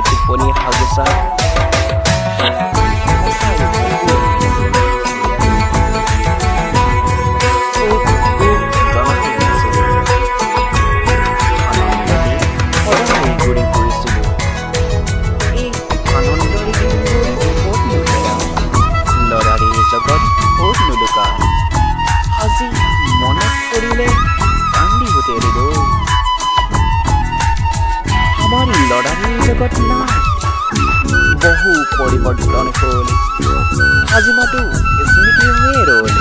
টোপনি সাগুচা জগত ক'ত নুলুকা আজি মনত পৰিলে কান্দি উঠে ৰে আমাৰ লৰালিৰ জগত নাই বহু পৰিৱৰ্তন হ'ল আজি মাতো স্মৃতি হৈয়ে ৰ'ল